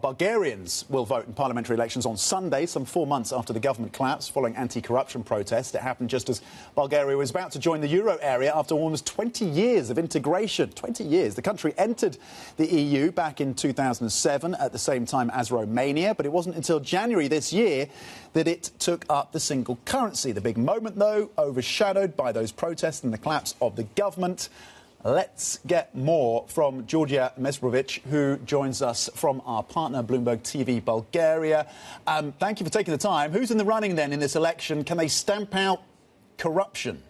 Bulgarians will vote in parliamentary elections on Sunday, some 4 months after the government collapsed following anti-corruption protests. It happened just as Bulgaria was about to join the euro area after almost 20 years of integration. 20 years. The country entered the EU back in 2007 at the same time as Romania, but it wasn't until January this year that it took up the single currency. The big moment, though, overshadowed by those protests and the collapse of the government. Let's get more from Georgi Mesrobovich, who joins us from our partner, Bloomberg TV Bulgaria. Thank you for taking the time. Who's in the running, then, in this election? Can they stamp out corruption?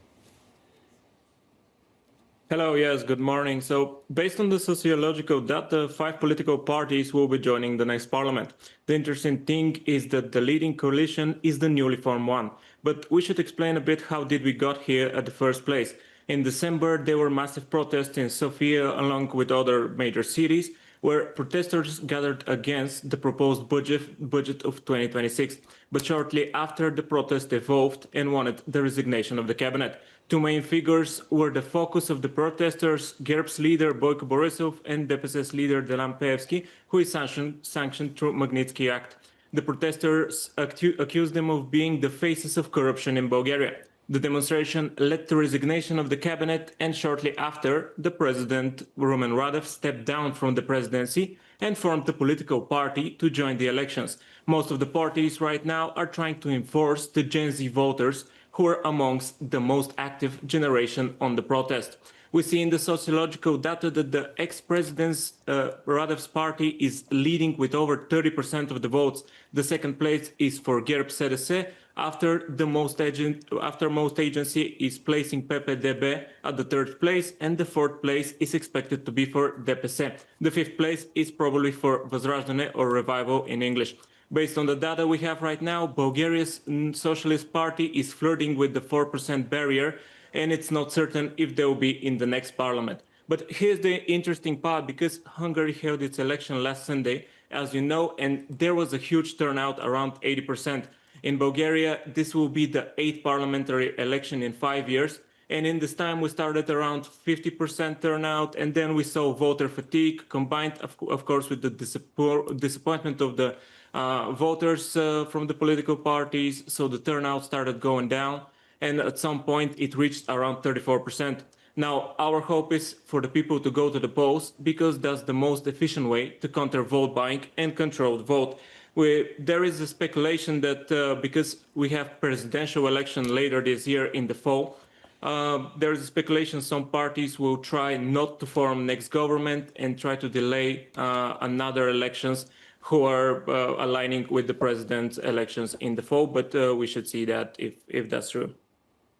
Hello, yes, good morning. So, based on the sociological data, 5 political parties will be joining the next parliament. The interesting thing is that the leading coalition is the newly formed one. But we should explain a bit how did we got here at the first place. In December, there were massive protests in Sofia, along with other major cities, where protesters gathered against the proposed budget of 2026. But shortly after, the protest evolved and wanted the resignation of the cabinet. 2 main figures were the focus of the protesters: GERB's leader Boyko Borisov and DPS's leader Delan Peevski, who is sanctioned through Magnitsky Act. The protesters accused them of being the faces of corruption in Bulgaria. The demonstration led to resignation of the cabinet, and shortly after, the President Rumen Radev stepped down from the presidency and formed a political party to join the elections. Most of the parties right now are trying to enforce the Gen Z voters, who are amongst the most active generation on the protest. We see in the sociological data that the ex-president's Radev's party is leading with over 30% of the votes. The second place is for GERB CDS, after most agency is placing PPDB at the 3rd place, and the 4th place is expected to be for DPS. The 5th place is probably for Возрождение, or Revival in English. Based on the data we have right now, Bulgaria's Socialist Party is flirting with the 4% barrier, and it's not certain if they will be in the next parliament. But here's the interesting part, because Hungary held its election last Sunday, as you know, and there was a huge turnout, around 80%. In Bulgaria, this will be the 8th parliamentary election in 5 years. And in this time, we started around 50% turnout, and then we saw voter fatigue combined, of course, with the disappointment of the voters from the political parties. So the turnout started going down, and at some point, it reached around 34%. Now, our hope is for the people to go to the polls, because that's the most efficient way to counter vote buying and control the vote. There is a speculation that because we have presidential election later this year in the fall, there is a speculation some parties will try not to form next government and try to delay another elections who are aligning with the president's elections in the fall. But we should see that if that's true.